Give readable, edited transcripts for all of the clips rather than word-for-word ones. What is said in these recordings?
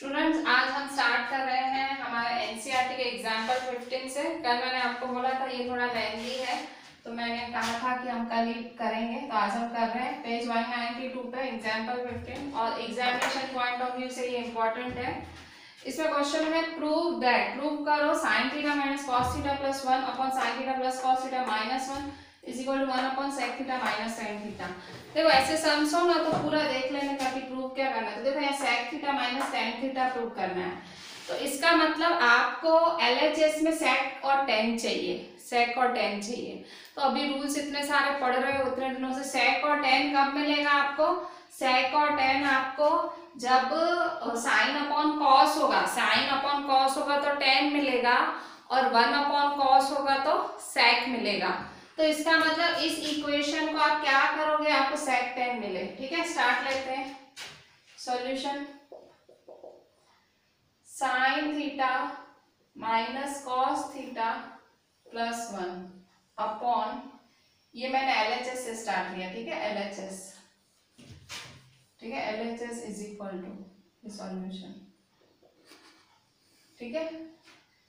Students, आज हम start कर रहे हैं हमारे एनसीईआरटी के एग्जाम्पल 15 से। कल मैंने आपको बोला था ये थोड़ा लेंथी है, तो मैंने कहा था कि हम कल ही करेंगे, तो आज हम कर रहे हैं पेज 192 पे एग्जाम्पल 15। और एग्जामिनेशन पॉइंट ऑफ व्यू से ये इंपॉर्टेंट है। इसमें क्वेश्चन है प्रूव दैट, प्रूव करो sine theta minus cos theta plus 1 upon sine theta plus cos theta minus 1 is equal to 1 upon sec theta minus sine theta. देखो ऐसे sums हो ना तो पूरा देख लेने का कि प्रूव क्या करना है। तो देखो यहाँ sec theta minus tan theta prove करना है, तो इसका मतलब आपको एलएचएस में सेक और टेन चाहिए, सेक और टेन चाहिए। तो अभी रूल्स इतने सारे पढ़ रहे हो उतने दिनों से, सेक और टेन कब मिलेगा आपको? सेक और टेन आपको जब साइन अपॉन कॉस होगा, साइन अपॉन कॉस होगा तो टेन मिलेगा, और 1 अपॉन कॉस होगा तो सेक मिलेगा। तो इसका मतलब इस इक्वेशन को आप क्या करोगे, आपको सेक टेन मिले। ठीक है, स्टार्ट लेते हैं solution. Sign theta minus cos theta plus 1 upon, ये मैंने एलएचएस से स्टार्ट किया। ठीक है, एलएचएस, ठीक है, LHS is equal to solution. ठीक है,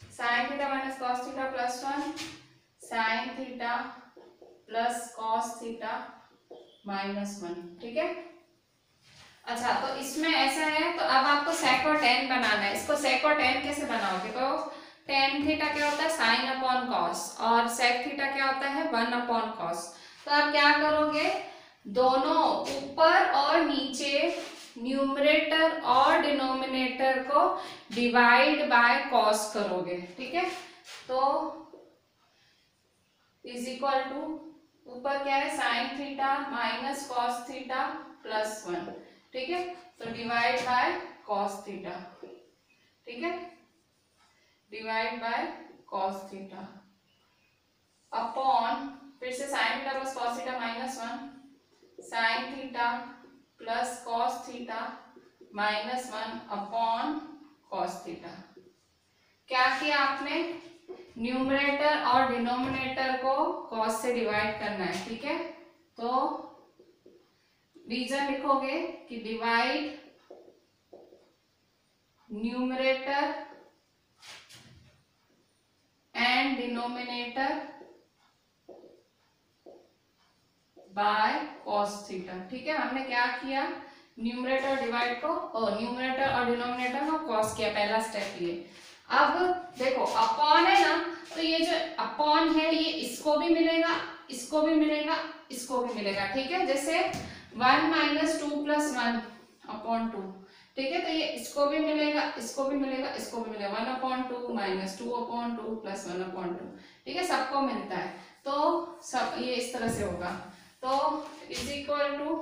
sine theta minus cos theta plus 1 sine theta plus cos theta minus 1। ठीक है, अच्छा तो इसमें ऐसा है, तो अब आपको सेक और टेन बनाना है। इसको सेक और टेन कैसे बनाओगे? तो टेन थीटा क्या होता है? साइन अपॉन कॉस, और सेक थीटा क्या होता है? 1 अपॉन कॉस। तो आप क्या करोगे, दोनों ऊपर और नीचे न्यूमरेटर और डिनोमिनेटर को डिवाइड बाय कॉस करोगे। ठीक है, तो इज इक्वल टू, ऊपर क्या है? Sine theta minus cos theta plus 1। ठीक है, तो डिवाइड बाय कॉस थीटा। ठीक है, divide by cos theta upon, फिर से sign theta plus cos theta minus 1 sine theta plus cos theta minus 1 upon cos theta. क्या किया आपने? न्यूमरेटर और डिनोमिनेटर को कॉस से डिवाइड करना है। ठीक है, तो रीजन लिखोगे कि divide numerator and denominator by cos theta. ठीक है, हमने क्या किया? न्यूमरेटर डिवाइड को, न्यूमरेटर और डिनोमिनेटर को कॉस किया, पहला स्टेप ये। अब देखो अपॉन है ना, तो ये जो अपॉन है ये इसको भी मिलेगा, इसको भी मिलेगा, इसको भी मिलेगा। ठीक है, जैसे 1 माइनस 2 प्लस 1 अपॉन 2। ठीक है, तो ये इसको भी मिलेगा, इसको भी मिलेगा, इसको भी मिलेगा। 1 upon 2 minus 2 upon 2 plus 1 upon 2। ठीक है, सबको मिलता है, तो सब ये इस तरह से होगा। तो is equal to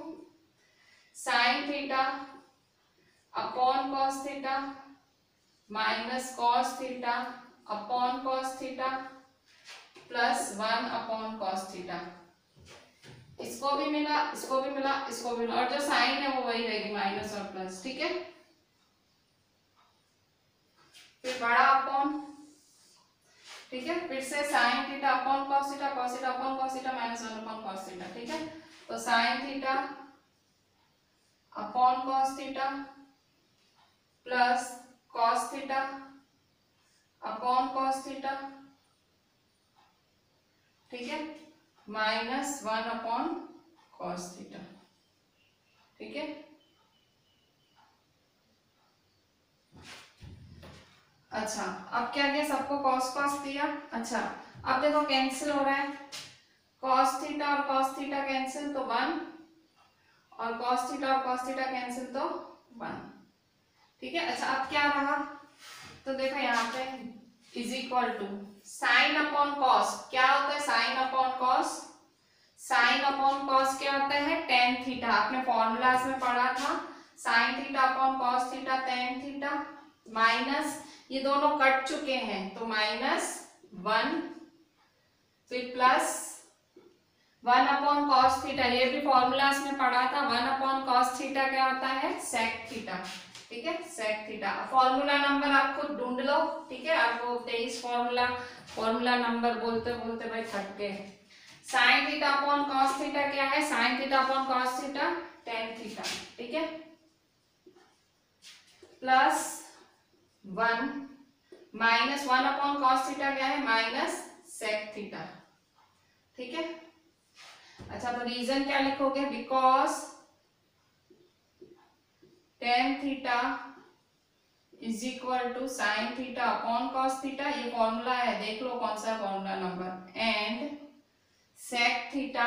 sine theta upon cos theta minus cos theta upon cos theta plus 1 upon cos theta. इसको भी मिला, इसको भी मिला, इसको भी मिला, और जो साइन है वो वही रहेगी, माइनस और प्लस। ठीक है, फिर बड़ा अपॉन, ठीक है, फिर से sign theta upon cos theta, cos theta upon cos theta minus 1 upon cos theta. ठीक है, तो sign theta upon cos theta plus cos theta upon cos theta, ठीक है, माइनस 1 अपॉन कॉस थीटा। ठीक है, अच्छा अब क्या किया? सबको कॉस कॉस दिया। अच्छा अब देखो कैंसिल हो रहा है, कॉस थीटा और कॉस थीटा कैंसिल तो 1, और कॉस थीटा और कॉस थीटा कैंसिल तो 1। ठीक है, अच्छा अब क्या रहा? तो देखो यहाँ पे is equal to sine upon cos. क्या होता है sine upon cos? Sine upon cos क्या होता है? Tan theta. आपने फॉर्मूलाज में पढ़ा था, sign theta upon cos theta tan theta, minus ये दोनों कट चुके हैं तो माइनस 1, फिर प्लस 1 अपॉन कॉस थीटा, ये भी फॉर्मूलाज में पढ़ा था। 1 अपॉन कॉस थीटा क्या होता है? Sec theta. ठीक है, सेक थीटा। फॉर्मूला नंबर आप खुद ढूंढ लो। ठीक है, आपको 23 फॉर्मूला नंबर बोलते बोलते भाई थक गए। Sign theta upon cos theta क्या है? Sine theta upon cos theta tan theta. ठीक है, plus 1 minus 1 upon cos theta क्या है, माइनस सेक थीटा। ठीक है, अच्छा तो रीजन क्या लिखोगे, because tan theta is equal to sine theta upon cos theta, ये फॉर्मूला है, देख लो कौन सा formula number, and sec theta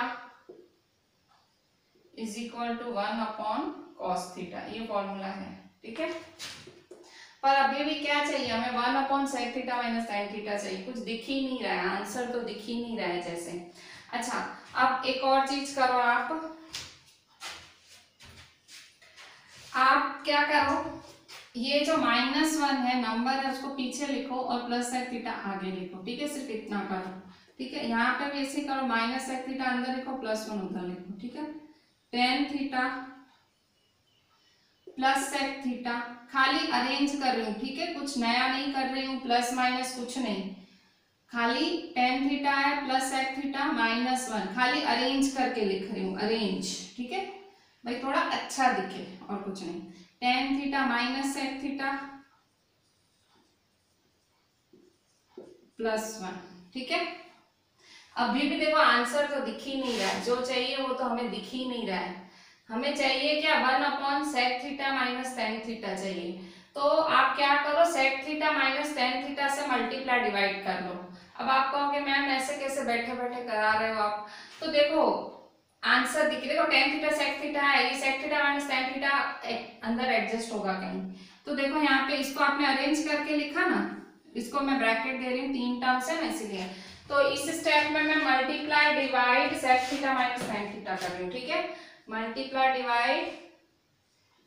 is equal to 1 upon cos theta, ये फॉर्मूला है। ठीक है, पर अभी भी क्या चाहिए हमें, 1 upon sec theta minus tan theta चाहिए, कुछ दिख ही नहीं रहा है, आंसर तो दिख ही नहीं रहा है जैसे। अच्छा अब एक और चीज करो, आप क्या करो, ये जो -1 है नंबर है उसको पीछे लिखो और प्लस सेक थीटा आगे लिखो। ठीक है, सिर्फ इतना करो। ठीक है, यहाँ पे भी ऐसे करो, माइनस सेक थीटा अंदर लिखो, +1 उधर लिखो। ठीक है, tan theta plus sec theta, खाली अरेंज कर रही हूँ। ठीक है, कुछ नया नहीं कर रही हूँ, प्लस माइनस कुछ नहीं, खाली टेन थीटा है प्लस सेक थीटा -1, खाली अरेंज करके लिख रही हूँ, अरेंज। ठीक है भाई, थोड़ा अच्छा दिखे और कुछ नहीं। Tan theta minus sec theta +1। ठीक है, अभी भी देखो आंसर तो दिख ही नहीं रहा है, जो चाहिए वो तो हमें दिख ही नहीं रहा है। हमें चाहिए क्या, 1 upon sec theta minus tan theta चाहिए। तो आप क्या करो, sec theta minus tan theta से मल्टीप्लाई डिवाइड कर लो। अब आप कहोगे मैम ऐसे कैसे बैठे बैठे करा रहे हो आप, तो देखो आंसर दिखे, देखो टेन थीटा सेक थीटा है, ये sec theta minus tan theta अंदर एडजस्ट होगा कहीं, तो देखो यहाँ पे इसको आपने अरेंज करके लिखा ना, इसको मैं ब्रैकेट दे रही हूँ, 3 टर्म्स है ना इसीलिए। तो इस स्टेप में मैं multiply divide sec theta minus tan theta कर रही हूँ। ठीक है, multiply divide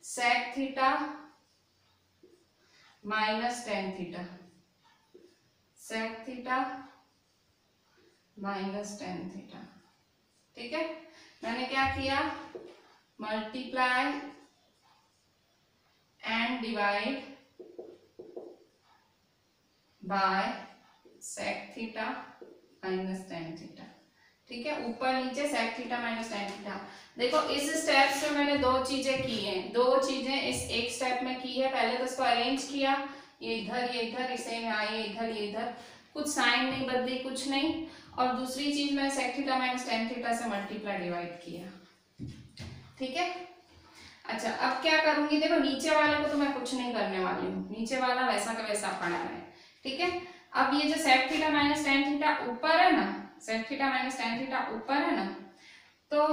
sec theta minus tan theta, sec theta minus tan theta. ठीक है, मैंने क्या किया, multiply and divide by sec theta minus tan theta. ठीक है, ऊपर नीचे sec theta minus tan theta. देखो इस स्टेप से मैंने दो चीजें की हैं, दो चीजें इस एक स्टेप में की है। पहले तो इसको अरेंज किया, ये इधर इसे में आई, इधर ये इधर, कुछ साइन नहीं बदली, कुछ नहीं। और दूसरी चीज मैंने sec theta minus tan theta से मल्टीप्लाई डिवाइड किया। ठीक है, अच्छा अब क्या करूंगी, देखो नीचे वाले को तो मैं कुछ नहीं करने वाली हूँ, नीचे वाला वैसा का वैसा पड़ा है। ठीक है, अब ये जो sec theta minus tan theta ऊपर है ना, sec theta minus tan theta ऊपर है ना, तो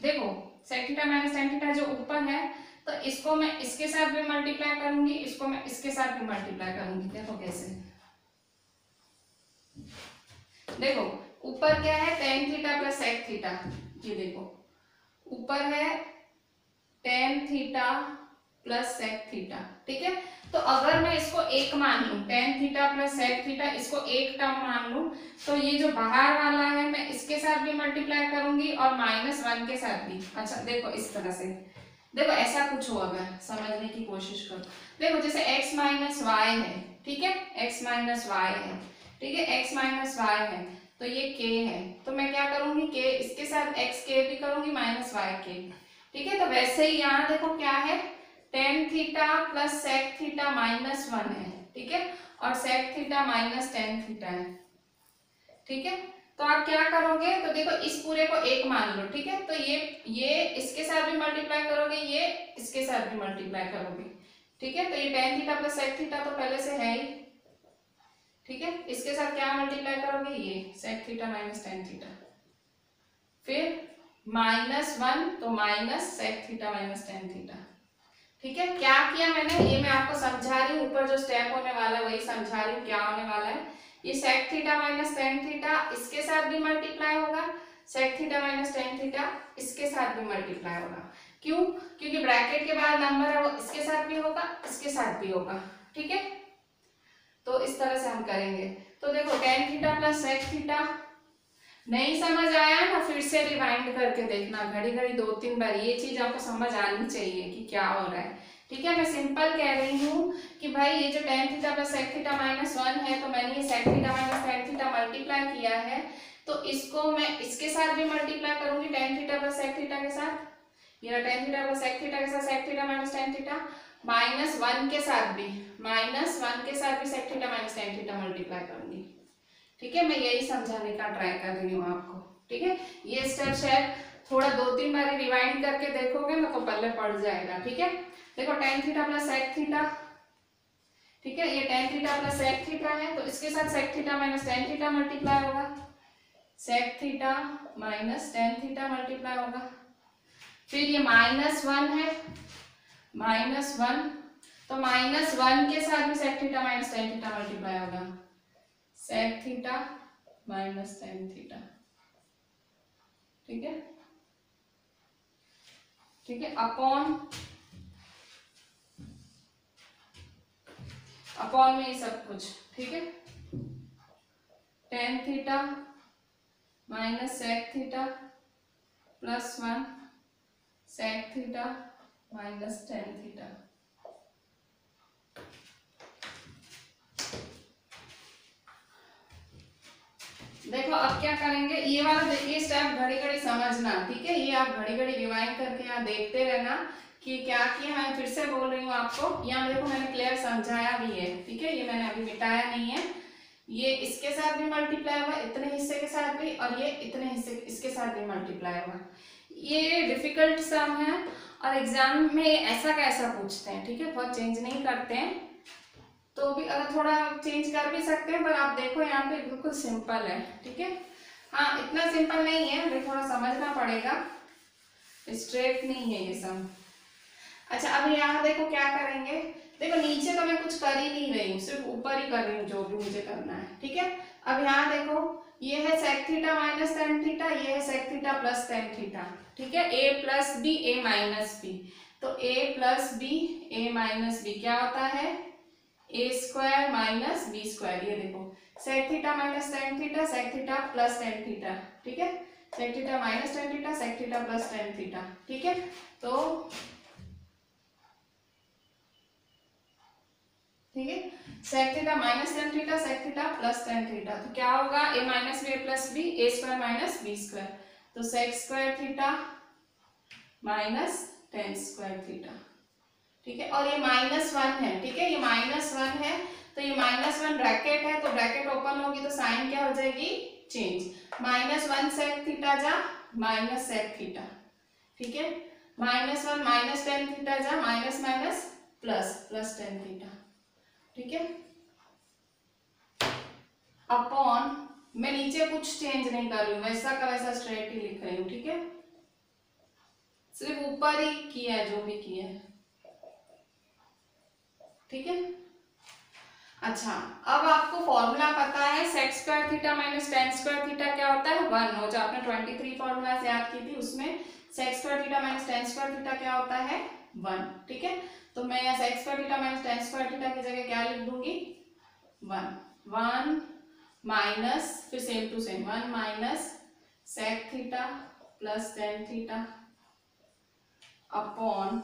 देखो sec theta minus tan theta जो ऊपर है, तो इसको मैं इसके साथ भी मल्टीप्लाई करूंगी, इसको मैं इसके साथ भी मल्टीप्लाई करूंगी। देखो कैसे, देखो ऊपर क्या है, tan theta plus sec theta, ये देखो ऊपर है tan theta plus sec theta. ठीक है, तो अगर मैं इसको एक मान लूं, tan theta plus sec theta, इसको एक टर्म मान लूं, तो ये जो बाहर वाला है मैं इसके साथ भी मल्टीप्लाई करूंगी और -1 के साथ भी। अच्छा देखो इस तरह से, देखो ऐसा कुछ हो, अगर समझने की कोशिश करो, देखो जैसे x माइनस वाई है। ठीक है, x माइनस वाई है। ठीक है, x माइनस वाई है, तो ये k है, तो मैं क्या करूंगी, k इसके साथ x k भी करूंगी माइनस वाई k। ठीक है, तो वैसे ही यहाँ देखो क्या है, tan theta plus sec theta -1 है। ठीक है, और sec theta minus tan theta है। ठीक है, तो आप क्या करोगे, तो देखो इस पूरे को एक मान लो। ठीक है, तो ये इसके साथ भी मल्टीप्लाई करोगे, ये इसके साथ भी मल्टीप्लाई करोगे। ठीक है, तो ये tan theta plus sec theta तो पहले से है ही। ठीक है, इसके साथ क्या मल्टीप्लाई करोगे, ये sec theta minus tan theta, फिर -1 तो minus sec theta minus tan theta. ठीक है, क्या किया मैंने, ये मैं आपको समझा रही हूँ, ऊपर जो स्टेप होने वाला है वही समझा रही हूँ क्या होने वाला है। ये sec theta minus tan theta इसके साथ भी मल्टीप्लाई होगा, sec theta minus tan theta इसके साथ भी मल्टीप्लाई होगा। क्यों, क्योंकि ब्रैकेट के बाद नंबर है वो इसके साथ भी होगा, इसके साथ भी होगा। ठीक है, तो इस तरह से हम करेंगे। तो देखो tan theta plus sec theta, नहीं समझ आया ना, फिर से रिवाइंड करके देखना, घड़ी घड़ी 2-3 बार, ये चीज आपको समझ आनी चाहिए कि क्या हो रहा है। ठीक है, मैं सिंपल कह रही हूँ कि भाई ये जो tan theta plus sec theta -1 है, तो मैंने ये sec theta minus tan theta multiply किया है, तो इसको मैं इसके साथ भी मल्टीप्लाई करूंगी, tan theta plus sec theta के साथ, ये tan theta plus sec theta के साथ sec theta minus tan theta, -1 के साथ भी, -1 के साथ भी sec theta minus tan theta multiply करूंगी। ठीक है, मैं यही समझाने का ट्राई कर रही हूँ आपको। ठीक है, ये स्टेप शायद थोड़ा 2-3 बार रिवाइंड करके देखोगे ना तो पल्ले पड़ जाएगा। ठीक है, देखो tan theta plus sec theta, ठीक है, ये tan theta plus sec theta है, तो इसके साथ sec theta minus tan theta multiply होगा, sec theta minus tan theta multiply होगा। फिर ये -1 है, -1, तो -1 के साथ भी sec theta minus tan theta multiply होगा, sec theta minus tan theta. ठीक है, ठीक है, अपॉन में ये सब कुछ। ठीक है, tan theta minus sec theta plus 1 sec theta minus tan theta. देखो अब क्या करेंगे, ये वाला देखिए स्टेप घड़ी घड़ी समझना। ठीक है, ये आप घड़ी घड़ी रिवाइंड करके यहाँ देखते रहना कि क्या किया। मैं फिर से बोल रही हूँ आपको, यहाँ देखो मैंने क्लियर समझाया भी है। ठीक है, ये मैंने अभी मिटाया नहीं है, ये इसके साथ भी मल्टीप्लाई हुआ, इतने हिस्से के साथ भी, और ये इतने हिस्से इसके साथ भी मल्टीप्लाई हुआ। ये डिफिकल्ट सम है और एग्जाम में ऐसा कैसा पूछते हैं। ठीक है, बहुत चेंज नहीं करते हैं, तो भी अगर थोड़ा चेंज कर भी सकते हैं, पर आप देखो यहाँ पे बिल्कुल सिंपल है। ठीक है, हाँ इतना सिंपल नहीं है, हमें थोड़ा समझना पड़ेगा, स्ट्रेट नहीं है ये सब। अच्छा, अब यहाँ देखो क्या करेंगे, देखो नीचे तो मैं कुछ कर ही नहीं रही हूँ, सिर्फ ऊपर ही कर रही हूँ जो भी मुझे करना है। ठीक है, अब यहाँ देखो ये है sec theta minus tan theta, ये है sec theta plus tan theta. ठीक है, a plus B a minus B, तो a plus B a minus B क्या होता है, a square minus B square. ये देखो sec theta minus tan theta, sec theta plus tan theta. ठीक है, sec theta minus tan theta, sec theta plus tan theta. ठीक है, तो ठीक है, sec theta minus tan theta, sec theta plus tan theta, तो क्या होगा a minus B plus B, a square minus B square, तो sec square theta minus tan square theta. ठीक है, और ये -1 है। ठीक है, ये -1 है, तो ये -1 ब्रैकेट है, तो ब्रैकेट ओपन होगी तो साइन क्या हो जाएगी, चेंज, -1 sec थीटा जा माइनस sec थीटा। ठीक है, -1 माइनस tan थीटा जा minus minus plus tan theta. ठीक है, अपॉन, मैं नीचे कुछ चेंज नहीं कर रही हूँ, वैसा का वैसा स्ट्रेट ही लिख रही हूँ। ठीक है, सिर्फ ऊपर ही किया है जो भी किया है। ठीक है, अच्छा अब आपको फॉर्मूला पता है, sec square theta minus tan square theta क्या होता है, 1। हो जो आपने 23 फॉर्मूला याद की थी उसमें sec square theta minus tan square theta क्या होता है, 1। ठीक है, तो मैं यहाँ sec square theta minus tan square theta की जगह क्या लिख दूंगी, 1 माइनस, फिर same to same 1 minus sec theta plus tan theta upon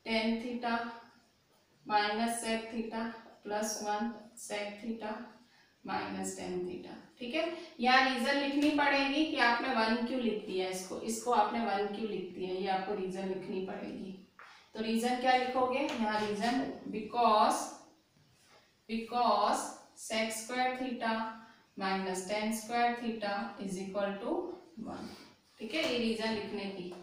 tan theta minus sec theta plus 1 sec theta minus tan theta. ठीक है, यहाँ रीजन लिखनी पड़ेगी कि आपने 1 क्यों लिख दिया, इसको आपने 1 क्यों लिख दिया, ये आपको रीजन लिखनी पड़ेगी। तो रीजन क्या लिखोगे यहाँ, reason because sec square theta minus tan square theta is equal to 1। ठीक है, ये रीजन लिखने की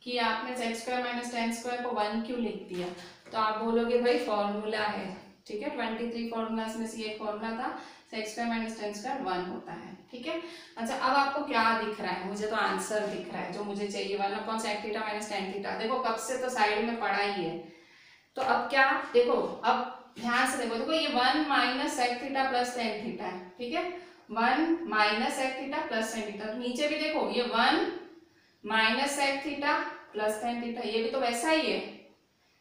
कि आपने sec square minus tan square को 1 क्यों लिख दिया, तो आप बोलोगे भाई फॉर्मूला है। ठीक है, 23 फॉर्मूलाज में से एक फॉर्मूला था, sec square minus tan square 1 होता है। ठीक है, अच्छा अब आपको क्या दिख रहा है, मुझे तो आंसर दिख रहा है जो मुझे चाहिए, 1 sec theta minus tan theta. देखो कब से तो साइड में पड़ा ही है, तो अब क्या देखो, अब ध्यान से देखो ये 1 minus sec theta plus tan theta है। ठीक है, 1 minus sec theta plus tan theta, नीचे भी देखो ये 1 minus sec theta plus tan theta, ये भी तो वैसा ही है,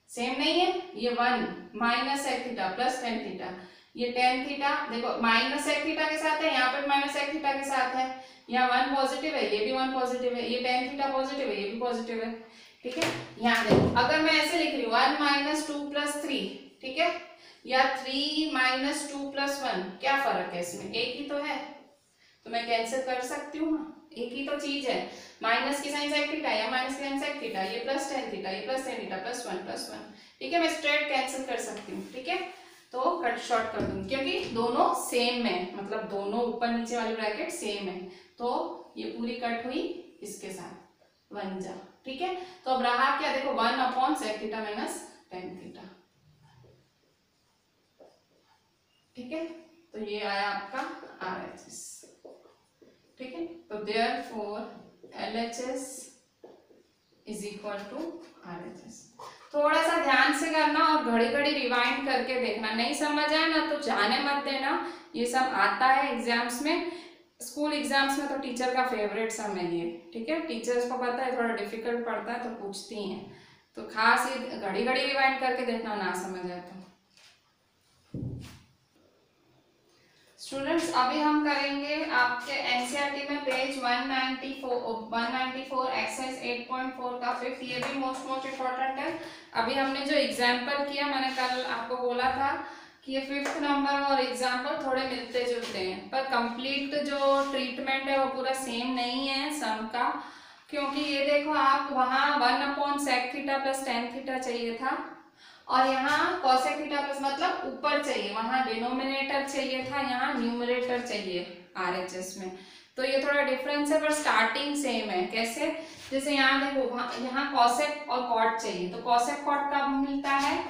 सेम नहीं है, ये 1 minus sec theta plus tan theta, ये tan थीटा देखो माइनस sec थीटा के साथ है, यहाँ पे माइनस sec थीटा के साथ है, यहाँ 1 पॉजिटिव है, ये भी 1 पॉजिटिव है, ये tan थीटा पॉजिटिव है, ये भी पॉजिटिव है। ठीक है, यहाँ देखो अगर मैं ऐसे लिख रही हूँ 1 माइनस 2 प्लस 3, ठीक है, या 3 माइनस 2 प्लस 1, क्या फर्क है इसमें, एक ही तो है, तो मैं कैंसिल कर सकती हूँ ना। एक ही तो चीज है, माइनस की साइन सेक थीटा या माइनस की साइन सेक थीटा, ये प्लस टेन थीटा, ये plus ten theta, plus one, ठीक है। मैं स्ट्रेट कैंसिल कर सकती हूँ, ठीक है, तो कट शॉर्ट कर दूंगी क्योंकि दोनों सेम है, मतलब दोनों ऊपर नीचे वाली ब्रैकेट सेम है, तो ये पूरी कट हुई इसके साथ, वन जा, ठीक है। तो अब रहा क्या, देखो 1/sec theta minus tan theta, ठीक है। तो ये आया आपका RHS, ठीक है। तो therefore LHS is equal to RHS। थोड़ा सा ध्यान से करना और घड़ी घड़ी रिवाइंड करके देखना, नहीं समझ आए ना तो जाने मत देना, ये सब आता है एग्जाम्स में, स्कूल एग्जाम्स में तो टीचर का फेवरेट समय ये, ठीक है। टीचर्स को पता है थोड़ा डिफिकल्ट पड़ता है तो पूछती हैं, तो खास ये घड़ी घड़ी रिवाइंड करके देखना, ना समझ आए तो। स्टूडेंट्स अभी हम करेंगे आपके एनसीईआरटी में पेज 194 एक्सरसाइज 8.4 का फिफ्थ, ये भी मोस्ट इम्पोर्टेंट है। अभी हमने जो एग्जाम्पल किया, मैंने कल आपको बोला था कि ये फिफ्थ नंबर और एग्जाम्पल थोड़े मिलते जुलते हैं, पर कंप्लीट जो ट्रीटमेंट है वो पूरा सेम नहीं है सम का, क्योंकि ये देखो आप वहाँ 1/sec theta plus ten theta चाहिए था और यहाँ cosec थीटा प्लस मतलब ऊपर चाहिए, वहां डिनोमिनेटर चाहिए था, यहाँ न्यूमरेटर चाहिए RHS में, तो ये थोड़ा डिफरेंस है पर स्टार्टिंग सेम है। कैसे, जैसे यहाँ देखो यहाँ cosec और cot चाहिए, तो cosec cot कब मिलता है,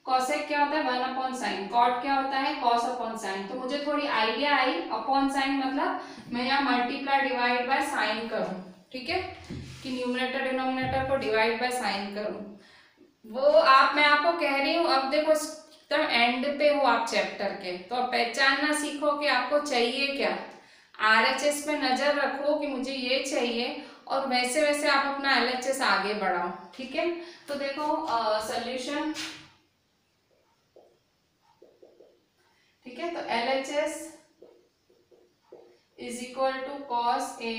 cosec क्या होता है 1/sin, cot क्या होता है cos/sin, तो मुझे थोड़ी आइडिया आई, अपॉन साइन मतलब मैं यहाँ मल्टीप्लाई डिवाइड बाय साइन करूँ, ठीक है, कि न्यूमरेटर डिनोमिनेटर को डिवाइड बाय साइन करूँ, वो आप मैं आपको कह रही हूँ। अब देखो एकदम एंड पे हो आप चैप्टर के, तो अब पहचानना सीखो कि आपको चाहिए क्या, RHS पे नजर रखो कि मुझे ये चाहिए और वैसे वैसे आप अपना LHS आगे बढ़ाओ, ठीक है। तो देखो सॉल्यूशन, ठीक है, तो LHS is equal to cos A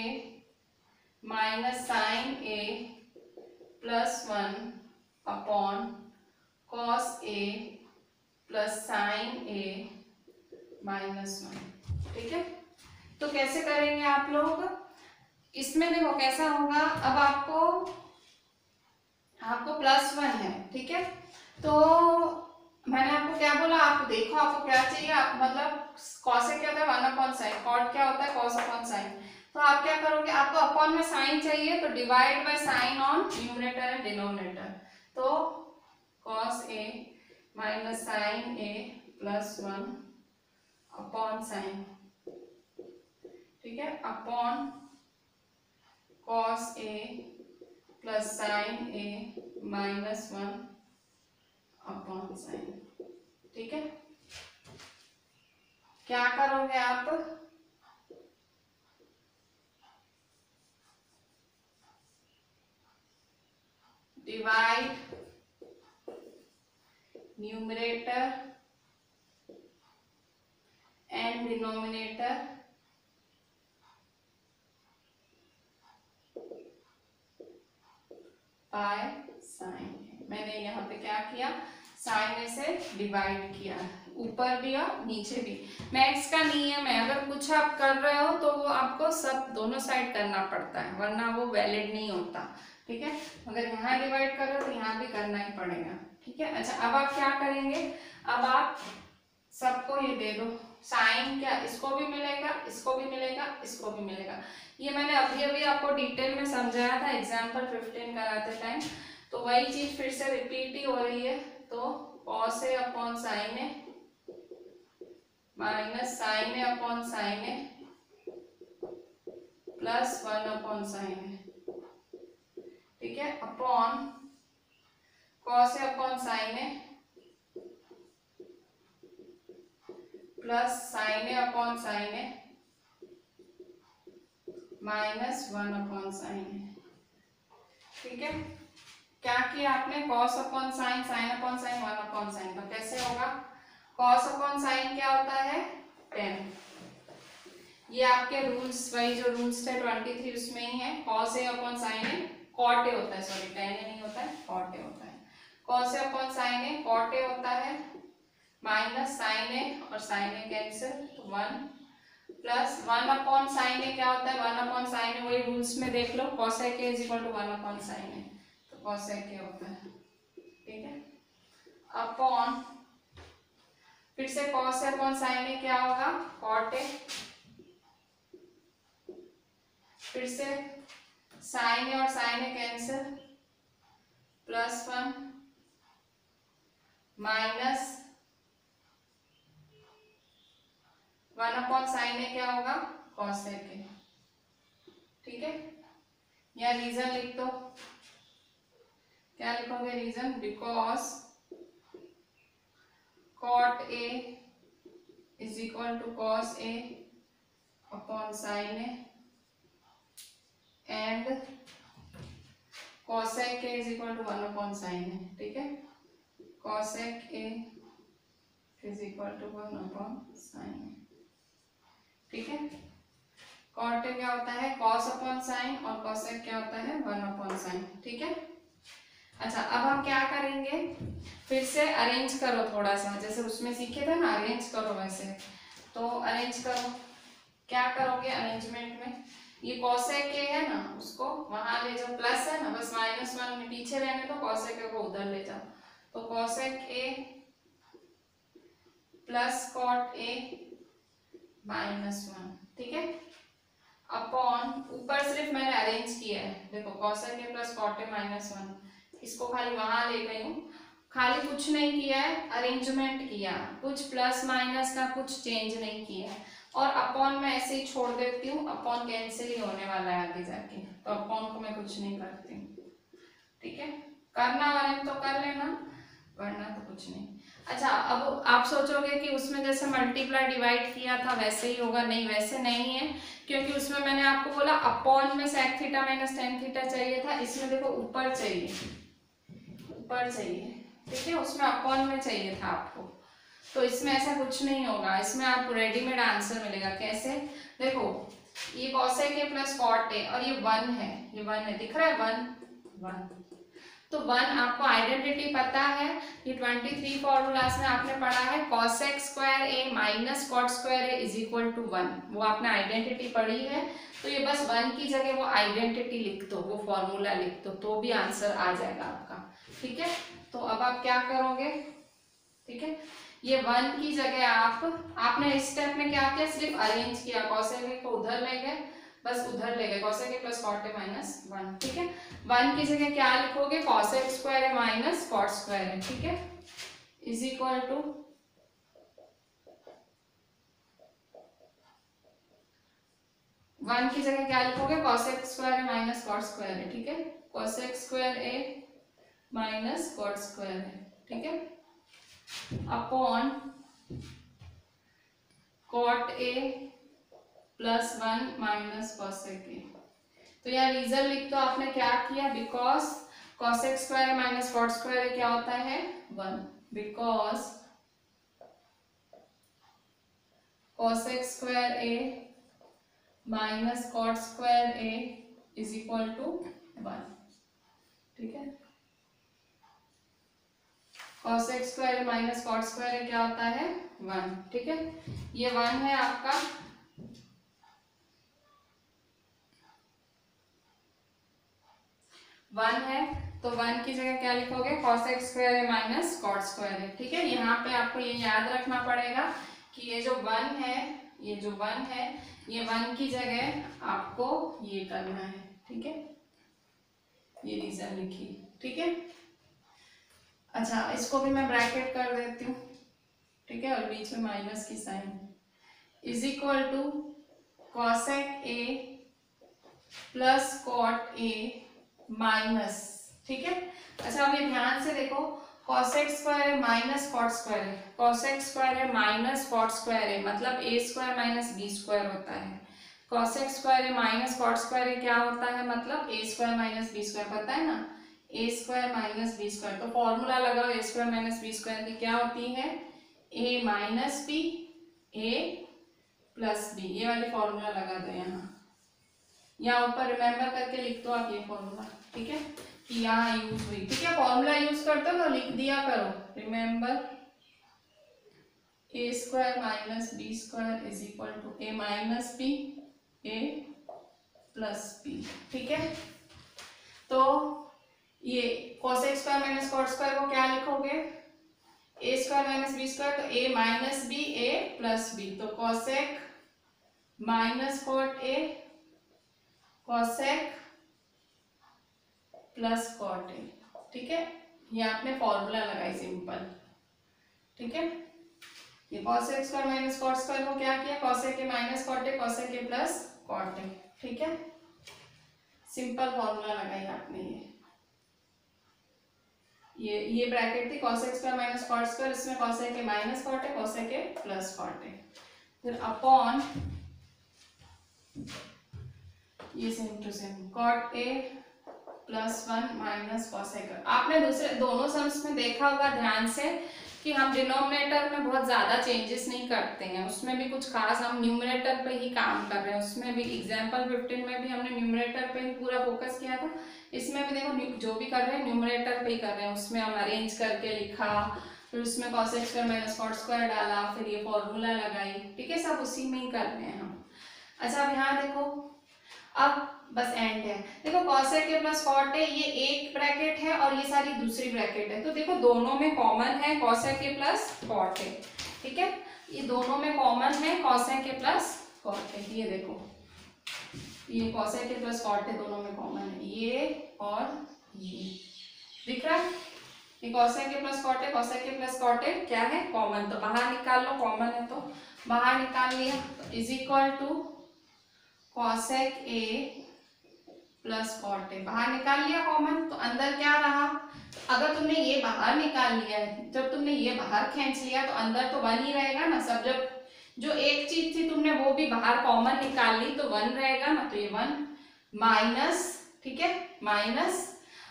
minus sin A plus 1 upon cos A plus sin A minus 1, ठीक है। तो कैसे करेंगे आप लोग, इसमें देखो कैसा होगा, अब आपको प्लस 1 है, ठीक है, तो मैंने आपको क्या बोला, आप देखो आपको क्या चाहिए, आप मतलब cos क्या होता है 1/sin, cot क्या होता है cos/sin, तो आप क्या करोगे, आपको अपॉन में साइन चाहिए तो divide by sine on numerator and denominator, तो cos A minus sin A plus 1 upon sine, ठीक है, upon cos A plus sin A minus 1 upon sine, ठीक है। क्या करोगे आप, divide numerator and denominator by sine, मैंने यहाँ पे क्या किया, साइन में से डिवाइड किया, ऊपर भी और नीचे भी। मैथ्स का नियम है, अगर कुछ आप कर रहे हो तो वो आपको सब दोनों साइड करना पड़ता है, वरना वो वैलिड नहीं होता, ठीक है। अगर यहाँ डिवाइड करो तो यहाँ भी करना ही पड़ेगा, ठीक है। अच्छा अब आप क्या करेंगे, अब आप सबको ये दे दो, साइन क्या, इसको भी मिलेगा, इसको भी मिलेगा, इसको भी मिलेगा, ये मैंने अभी अभी आपको डिटेल में समझाया था एग्जाम्पल 15 कराते टाइम, तो वही चीज फिर से रिपीट ही हो रही है। तो cos A upon sin A minus sin A upon sin A plus 1 upon sin A, ठीक है, upon cos A upon sin A plus sin A upon sin A minus 1 upon sin A, ठीक है। क्या किया आपने, cos upon sin, sin upon sin, 1 upon sin, तो कैसे होगा, cos अपॉन साइन क्या होता है 10, ये आपके रूल्स, वही जो रूल्स थे 23 उसमें ही है, cos A upon sin A cot A होता है, सॉरी tan A नहीं होता है, cot A होता है, cos A upon sin A cot A होता है, माइनस साइन A और sin A cancel, 1 plus 1/sin क्या होता है, 1/sin वही रूल्स में देख लो, cosec a is equal to 1/sin a, तो cosec a होता है, ठीक है, अपॉन फिर से cos से अपॉन sin a क्या होगा, cot a, फिर से sin a और sin a cancel, +1 minus 1/sin a क्या होगा, cosec a, ठीक है। या रीजन लिख दो, क्या लिखोगे reason, because cot a is equal to cos a upon sin a and cosec a is equal to 1/sin a, ठीक है, cosec a is equal to 1/sin a, ठीक है। cot a क्या होता है, cos अपॉन sin, और cosec क्या होता है, 1/sin, ठीक है। अच्छा, अब हम क्या करेंगे, फिर से अरेंज करो थोड़ा सा, जैसे उसमें सीखे थे ना, अरेंज करो वैसे, तो अरेंज करो, क्या करोगे अरेंजमेंट में, ये cosec a है ना, उसको वहां ले जाओ, प्लस है ना, बस -1 पीछे रहने दो, cosec a को उधर ले जाओ, तो cosec a plus cot a -1, ठीक है, अपॉन ऊपर सिर्फ मैंने अरेंज किया है, देखो cosec a plus cot a -1, इसको खाली वहां ले गई हूँ, खाली कुछ नहीं किया है, अरेंजमेंट किया, कुछ प्लस माइनस का कुछ चेंज नहीं किया है, और अपॉन मैं ऐसे ही छोड़ देती हूँ, अपॉन कैंसिल ही होने वाला है आगे जाके, तो अपॉन को मैं कुछ नहीं करती हूँ, ठीक है, करना वाले तो कर लेना, वरना तो कुछ नहीं। अच्छा, अब आप सोचोगे कि उसमें जैसे मल्टीप्लाई डिवाइड किया था वैसे ही होगा, नहीं वैसे नहीं है, क्योंकि उसमें मैंने आपको बोला अपॉन में sec theta minus tan theta चाहिए था, इसमें देखो ऊपर चाहिए, ऊपर चाहिए, ठीक है, उसमें अपॉन में चाहिए था आपको, तो इसमें ऐसा कुछ नहीं होगा, इसमें आपको रेडीमेड आंसर मिलेगा, कैसे, देखो ये cosec a plus cot a और ये 1 है, ये 1 है, दिख रहा है 1, तो 1 आपको आइडेंटिटी पता है, ये 23 फॉर्मूलाज में आपने पढ़ा है, cosec square a minus cot square a is equal to 1, वो आपने आइडेंटिटी पढ़ी है, तो ये बस 1 की जगह वो आइडेंटिटी लिख दो, वो फॉर्मूला लिख दो, तो भी आंसर आ जाएगा आपका, ठीक है। तो अब आप क्या करोगे, ठीक है, ये 1 की जगह आपने इस स्टेप में क्या किया, सिर्फ अरेंज किया, cosec a को उधर ले गए, बस उधर ले गए, cosec a plus cot a -1, ठीक है, 1 की जगह क्या लिखोगे, cosec square a minus cot square a, ठीक है, इज इक्वल टू 1 की जगह क्या लिखोगे, cosec square a minus cot square a, ठीक है, cosec square a minus cot square a, ठीक है, upon cot a plus 1 minus cosec a, तो यहाँ रीजन लिख दो आपने क्या किया, because cosec square minus cot square क्या होता है 1, because cosec square a minus cot square a is equal to 1, ठीक है, cosec square minus cot square क्या होता है 1, ठीक है, ये 1 है आपका, वन है, तो 1 की जगह क्या लिखोगे, cosec स्क्वायर है माइनस cot स्क्वायर है, ठीक है, यहाँ पे आपको ये याद रखना पड़ेगा कि ये जो 1 है, ये जो 1 है, ये 1 की जगह आपको ये करना है, ठीक है, ये रीजन लिखी, ठीक है। अच्छा, इसको भी मैं ब्रैकेट कर देती हूँ, ठीक है, और बीच में माइनस की sign, is equal to cosec a plus cot a minus, ठीक है। अच्छा, अब ये ध्यान से देखो, cosec स्क्वायर है माइनस cot स्क्वायर है, cosec स्क्वायर है माइनस cot स्क्वायर है, मतलब a square minus b square होता है, cosec स्क्वायर है माइनस cot स्क्वायर है क्या होता है, मतलब a square minus b square, पता है ना, a square minus b square, तो फॉर्मूला लगाओ a square minus b square की क्या होती है, a minus b a plus b, ये वाली फॉर्मूला लगा दो यहाँ ऊपर रिमेम्बर करके लिख दो आप ये फॉर्मूला, ठीक है, कि यहाँ यूज हुई, ठीक है, फॉर्मूला यूज करते हो तो लिख दिया करो, remember A square minus B square is equal to A minus B A plus B. ठीक है, तो ये cosec square minus cot square को क्या लिखोगे, A square minus B square, तो A minus B A plus B, तो cosec minus cot A cosec plus cot A. ठीक है, ये आपने फॉर्मूला लगाई सिंपल। ठीक है, ये cosec square minus cot square को क्या किया, cosec A minus cot A cosec A plus cot A. ठीक है, सिंपल फॉर्मूला लगाई आपने। ये ब्रैकेट थी cosec square minus cot square, इसमें cosec A minus cot A cosec A plus cot A, फिर अपॉन ये same to same cot A plus 1 minus cosec. आपने दूसरे दोनों सम्स में देखा होगा ध्यान से कि हम डिनोमिनेटर में बहुत ज़्यादा चेंजेस नहीं करते हैं, उसमें भी कुछ खास हम न्यूमरेटर पे ही काम कर रहे हैं। उसमें भी एग्जाम्पल 15 में भी हमने न्यूमरेटर पे ही पूरा फोकस किया था, इसमें भी देखो जो भी कर रहे हैं न्यूमरेटर पे ही कर रहे हैं। उसमें हम अरेंज करके लिखा, फिर उसमें cosec square minus cot square डाला, फिर ये फॉर्मूला लगाई। ठीक है, सब उसी में ही कर रहे हैं हम। अच्छा, अब यहाँ देखो, अब बस एंड है। देखो cosec A plus cot A, ये एक ब्रैकेट है और ये सारी दूसरी ब्रैकेट है, तो देखो दोनों में कॉमन है cosec A plus cot A. ठीक है, ये दोनों में कॉमन है cosec A plus cot A. ये देखो, ये cosec A plus cot A दोनों में कॉमन है, ये और ये दिख रहा है। ये cosec A plus cot A cosec A plus cot A क्या है, कॉमन, तो बाहर निकाल लो, कॉमन है तो बाहर निकाल लिया, तो is equal to cosec A plus cot A, बाहर निकाल लिया कॉमन, तो अंदर क्या रहा, अगर तुमने ये बाहर निकाल लिया है, जब तुमने ये बाहर खींच लिया तो अंदर तो 1 ही रहेगा ना। सब जब जो एक चीज थी तुमने वो भी बाहर कॉमन निकाल ली तो 1 रहेगा ना, तो ये 1 माइनस, ठीक है, माइनस,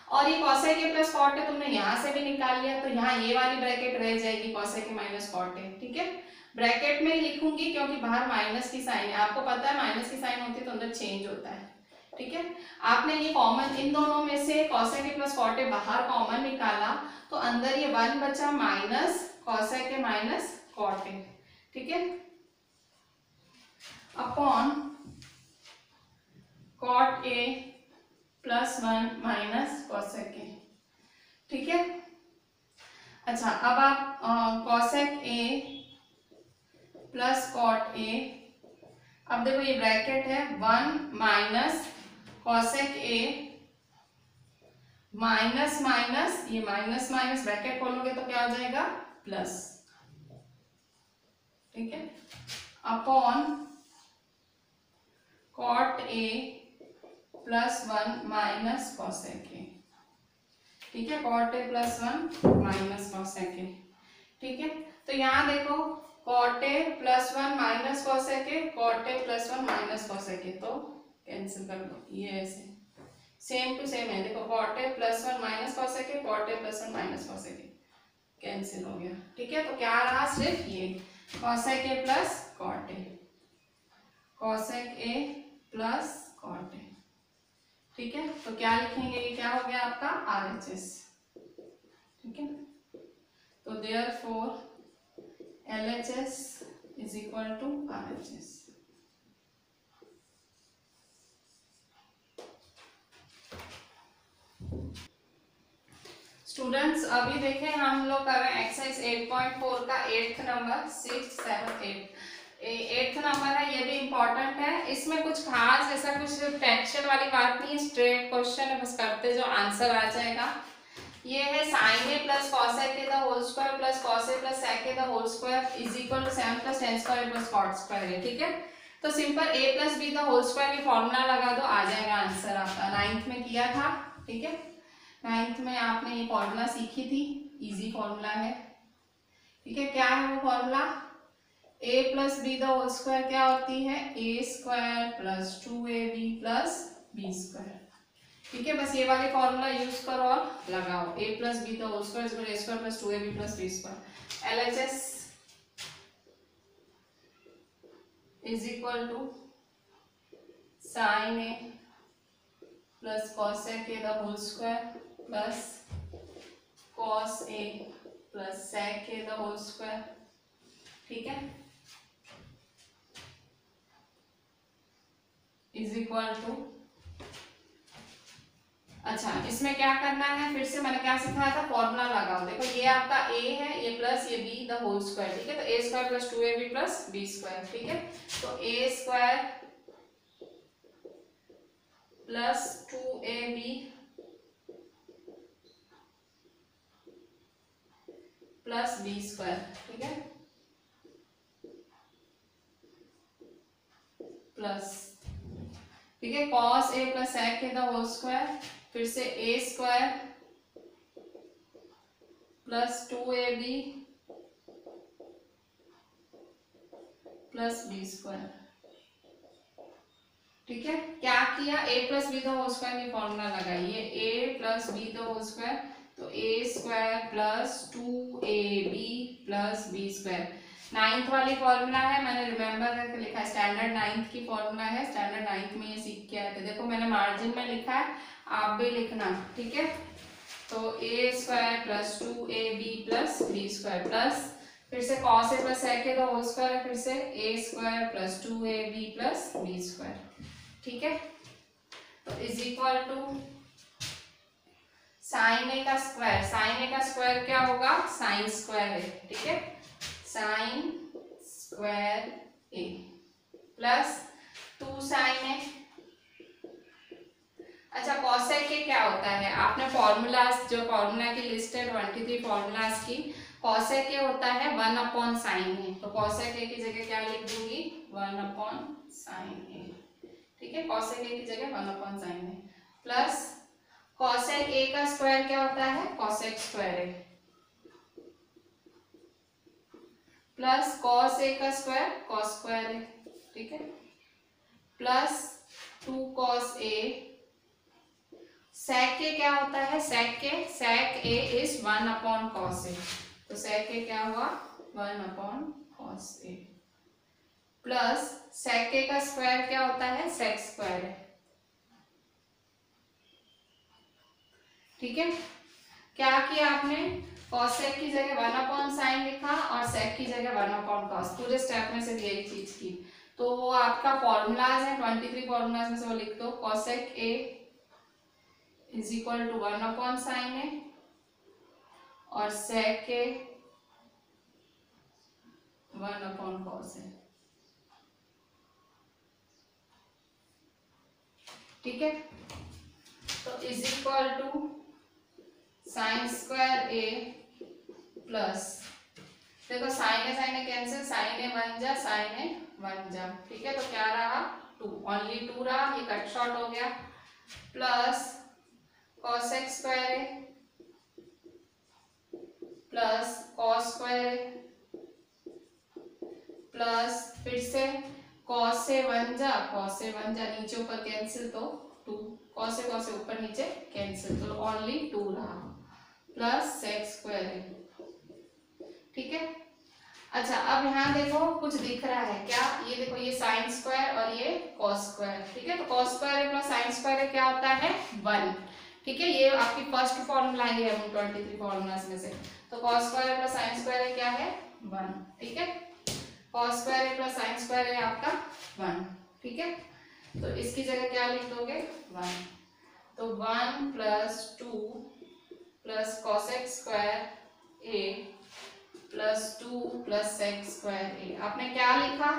और ये cosec A plus cot A तुमने यहाँ से भी निकाल लिया, तो यहाँ ये वाली ब्रैकेट रह जाएगी cosec A minus cot A. ठीक है, ब्रैकेट में लिखूंगी क्योंकि बाहर माइनस की साइन है, आपको पता है माइनस की साइन होती है तो अंदर चेंज होता है। ठीक है, आपने ये कॉमन इन दोनों में से cosec A plus cot A बाहर कॉमन निकाला तो अंदर ये 1 बचा minus cosec A minus cot A. ठीक है, upon cot A plus 1 minus cosec A. ठीक है, अच्छा, अब आप cosec A plus cot A, अब देखो ये ब्रैकेट है 1 minus cosec A minus minus, ये माइनस माइनस ब्रैकेट खोलोगे तो क्या हो जाएगा, प्लस। ठीक है, upon cot A plus 1 minus cosec A. ठीक है, cot A plus 1 minus cosec A. ठीक है, तो यहाँ देखो cot A plus 1 minus cosec A, cot A plus 1 minus cosec A, तो कैंसिल कर दो, ये ऐसे सेम टू सेम है। देखो cot A plus 1 minus cosec A, cot A plus 1 minus cosec A, cancel हो गया। ठीक है, तो क्या रहा, सिर्फ ये cosec A plus cot A, cosec A plus cot A. ठीक है, तो क्या लिखेंगे, ये क्या हो गया आपका RHS। ठीक है, तो therefore LHS is equal to RHS। Students, अभी देखें हम लोग कर रहे हैं एक्सरसाइज 8.4 का 8th नंबर, 6, 7, 8th नंबर है। ये भी इम्पोर्टेंट है, इसमें कुछ खास ऐसा कुछ टेंशन वाली बात नहीं है, स्ट्रेट क्वेश्चन है, बस करते जो आंसर आ जाएगा। ये है sin A plus cosec A the whole square plus cos A plus sec A the whole square is equal to 7 plus tan square plus cot square है। ठीक है, तो simple a plus B the whole square की formula लगा दो, आ जाएगा answer आपका। 9th में किया था। ठीक है, 9th में आपने ये फॉर्मूला सीखी थी, इजी फॉर्मूला है। ठीक है, क्या है वो formula, a plus B the whole square क्या होती है, a square plus 2ab plus b square. ठीक है, बस ये वाले फॉर्मूला यूज करो और लगाओ, a plus B the whole square is a square plus 2ab plus b square. LHS is equal to sin A plus cosec A the whole square plus cos A plus sec A the whole square ठीक है, is equal to, अच्छा इसमें क्या करना है, फिर से मैंने क्या सिखाया था, फॉर्मूला लगाओ। देखो ये आपका a है, ये प्लस ये b द होल स्क्वायर, ठीक है, तो a square plus 2ab plus b square, ठीक है, तो a square plus 2ab plus b square, ठीक है, प्लस, ठीक है, cos a plus sec a the whole square, फिर से a square plus 2ab plus b square, ठीक है, क्या किया, a plus B the whole square की फॉर्मूला लगाइए, a plus B the whole square, तो a square plus 2ab plus b square, ninth वाली फॉर्मूला है, मैंने रिमेम्बर करके लिखा है, स्टैंडर्ड नाइन्थ की फॉर्मूला है, स्टैंडर्ड नाइन्थ में ये सीख के आए थे। देखो मैंने मार्जिन में लिखा है, आप भी लिखना, ठीक है, तो a square plus 2ab plus b square, plus फिर से cos a plus sec a the whole square, फिर से a square plus 2ab plus b square, ठीक है, तो is equal to sin A का स्क्वायर, साइन ए का square क्या होगा, साइन स्क्वायर ए, ठीक है, sign square A plus 2 sign ए, अच्छा कॉसेक के क्या होता है, आपने फॉर्मूलाज, जो फॉर्मूला की लिस्ट है 23 फॉर्मूलाज की, कॉसेक के होता है 1 अपॉन साइन ए, तो कॉसेक ए की जगह क्या लिख दूंगी, 1 अपॉन साइन ए, ठीक है, कॉसेक ए की जगह 1 upon sine A, plus cosec ए का स्क्वायर क्या होता है, cosec square A, plus cos ए का स्क्वायर कॉस स्क्वायर ए, ठीक है, प्लस 2 कॉस ए, सेक के क्या होता है, सेक ए इज 1 अपॉन कॉस ए, तो सेक ए क्या हुआ, 1 upon cos A, plus sec ए का स्क्वायर क्या होता है, सेक स्क्वायर है, ठीक है, क्या किया आपने, कॉसेक की जगह 1 अपॉन साइन लिखा और सेक की जगह 1 अपॉन कॉस, पूरे स्टेप में से यही चीज की, तो वो आपका फॉर्मूलाज है 23 फॉर्मूलाज में से वो लिख दो, cosec A is equal to 1 upon sine A और sec A 1 upon cos A, ठीक है, तो is equal to sin square A plus, देखो sin A cancel, sin A बन जा, साइन ए बन जा, ठीक है, तो क्या रहा 2, ओनली 2 रहा, ये कट शॉर्ट हो गया, plus cosec square A plus cos square A plus फिर से कॉस से बन जा, नीचे ऊपर कैंसिल, तो 2, कॉस से ऊपर नीचे कैंसिल, तो ओनली 2 रहा, प्लस सेक स्क्वायर है, ठीक है, अच्छा अब यहाँ देखो कुछ दिख रहा है क्या, ये देखो ये साइन स्क्वायर और ये कॉस स्क्वायर, ठीक है, तो cos square plus sign square क्या होता है 1, ठीक है, ये आपकी फर्स्ट फॉर्मूला है 23 फॉर्मूलाज में से, तो cos square plus sign square क्या है 1, ठीक है, cos square plus sign square है आपका 1, ठीक है, तो इसकी जगह क्या लिख दोगे 1, तो 1 plus 2 plus cosec square A plus 2 plus sec square ए, आपने क्या लिखा,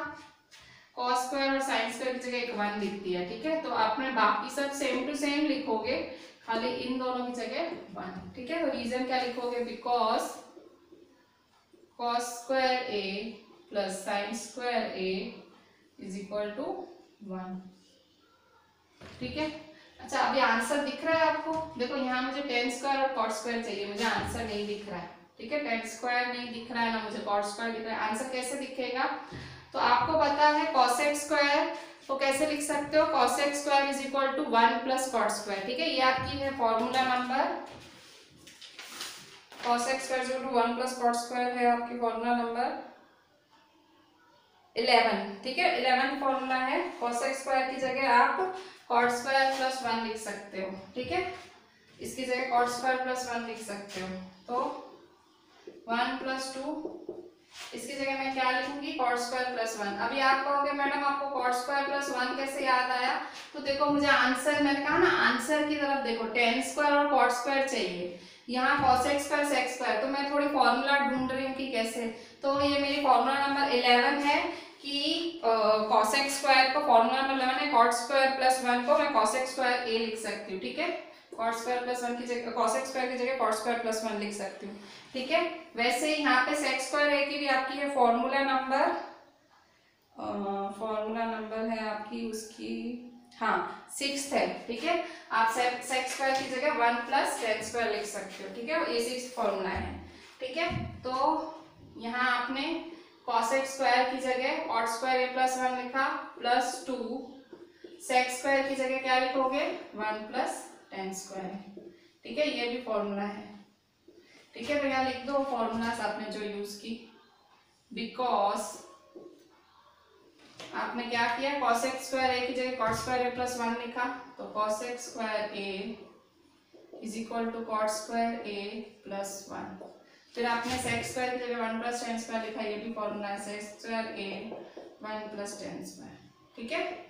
कॉस स्क्वायर और साइन स्क्वायर की जगह एक 1 लिख दिया, ठीक है, तो आपने बाकी सब सेम टू सेम लिखोगे, खाली इन दोनों की जगह 1, ठीक है, तो रीजन क्या लिखोगे, because cos square A plus sign square A is equal to 1, ठीक है, अच्छा अभी आंसर दिख रहा है आपको, देखो यहाँ मुझे टेन स्क्वायर और कॉट स्क्वायर चाहिए, मुझे आंसर नहीं दिख रहा है, ठीक है, टेन स्क्वायर नहीं दिख रहा है ना मुझे कॉट स्क्वायर दिख रहा है, आंसर कैसे दिखेगा, तो आपको पता है कॉसेक स्क्वायर, तो कैसे लिख सकते हो, cosec square is equal to 1 plus cot square, ठीक है, ये आपकी है formula number, cosec square is equal to 1 plus cot square है आपकी फॉर्मूला नंबर 11, ठीक है, 11 फॉर्मूला है, कॉसेक स्क्वायर की जगह आप कॉट स्क्वायर प्लस 1 लिख सकते हो, ठीक है, इसकी जगह कॉट स्क्वायर प्लस 1 लिख सकते हो, तो 1 प्लस 2, इसकी जगह मैं क्या लिखूंगी, कॉट स्क्वायर प्लस 1। अभी आप कहोगे मैडम आपको कॉट स्क्वायर प्लस 1 कैसे याद आया, तो देखो मुझे आंसर, मैंने कहा ना आंसर की तरफ देखो, टेन स्क्वायर और कॉट स्क्वायर चाहिए, यहाँ कॉसेक स्क्वायर सेक स्क्वायर, तो मैं थोड़ी फॉर्मूला ढूंढ रही हूँ कि कैसे। तो ये मेरी फॉर्मूला नंबर 11 है कि कॉसेक स्क्वायर को, फॉर्मूला नंबर 11 है कॉट स्क्वायर प्लस 1 को मैं कॉसेक स्क्वायर ए लिख सकती हूँ, ठीक है। कॉट स्क्वायर प्लस 1 की जगह, कॉसेक स्क्वायर की जगह कॉट स्क्वायर प्लस 1 लिख सकती हूँ, ठीक है। वैसे ही यहाँ पे सेक स्क्वायर ए की भी आपकी है फॉर्मूला नंबर है आपकी उसकी, हाँ 6 है, ठीक है। आप सेक स्क्वायर की जगह 1 प्लस टेन स्क्वायर लिख सकते हो, ठीक है, ये 6 फॉर्मूला है, ठीक है। तो यहाँ आपने कॉसेक स्क्वायर की जगह कॉट स्क्वायर ए प्लस 1 लिखा, प्लस 2 सेक स्क्वायर की जगह क्या लिखोगे, 1 प्लस टेन स्क्वायर, ठीक है, ये भी फॉर्मूला है, ठीक है। तो यहाँ लिख दो फॉर्मूलाज आपने जो यूज की, बिकॉज आपने क्या किया, कॉसेक स्क्वायर ए की जगह कॉट स्क्वायर ए प्लस 1 लिखा, तो cosec square A is equal to cot square A plus 1। फिर आपने सेक स्क्वायर की जगह 1 प्लस टेन स्क्वायर लिखा, ये भी फॉर्मूला है, सेक स्क्वायर ए 1 प्लस टेन स्क्वायर, ठीक है।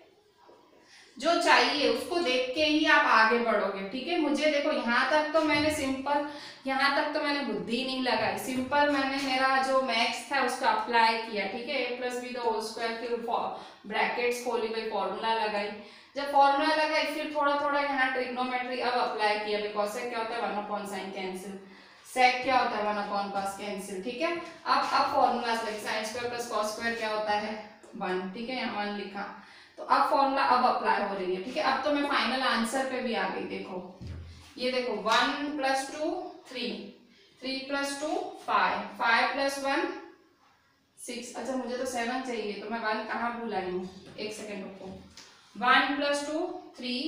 जो चाहिए उसको देख के ही आप आगे बढ़ोगे, ठीक है। मुझे देखो यहाँ तक तो मैंने सिंपल, यहाँ तक तो मैंने बुद्धि नहीं लगाई, सिंपल मैंने मेरा जो मैथ्स था उसको अप्लाई किया, ठीक है। A plus B the whole square, फिर ब्रैकेट्स खोली, भाई फॉर्मूला लगाई, जब फॉर्मूला लगाई फिर थोड़ा थोड़ा यहाँ ट्रिग्नोमेट्री अब अप्लाई किया, बिकॉज से क्या होता है 1 अपॉन साइन कैंसिल, सेक क्या होता है 1 अपॉन कॉस कैंसिल, ठीक है। अब formula sine square plus cos square क्या होता है 1, ठीक है, यहाँ 1 लिखा, तो अब फॉर्मूला अब अप्लाई हो रही है, ठीक है। अब तो मैं फाइनल आंसर पे भी आ गई, देखो ये देखो 1 प्लस 2 3, 3 प्लस 2 5, 5 प्लस 1 6, अच्छा मुझे तो 7 चाहिए, तो मैं 1 कहाँ भूल आई हूँ, एक सेकेंड रुको, 1 प्लस 2 3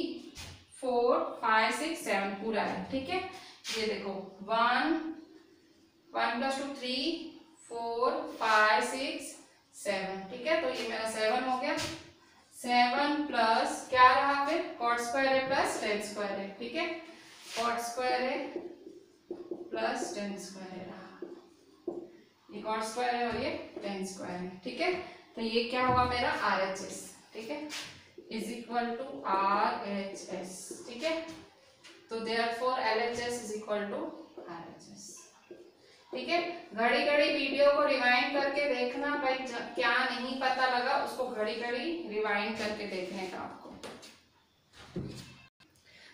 4 5 6 7 पूरा है, ठीक है। ये देखो 1 प्लस 2 3 4 5 6 7, ठीक है, तो ये मेरा 7 हो गया, 7 प्लस क्या रहा फिर cot square A plus ten square है, ठीक है, cot square A plus ten square है रहा, ये कॉट स्क्वायर है और ये टेन स्क्वायर है, ठीक है। तो ये क्या हुआ मेरा RHS, ठीक है, इज इक्वल टू RHS, ठीक है। तो therefore LHS is equal to RHS, ठीक है। घड़ी घड़ी वीडियो को रिवाइंड करके देखना, भाई क्या नहीं पता लगा उसको घड़ी घड़ी रिवाइंड करके देखने का आपको।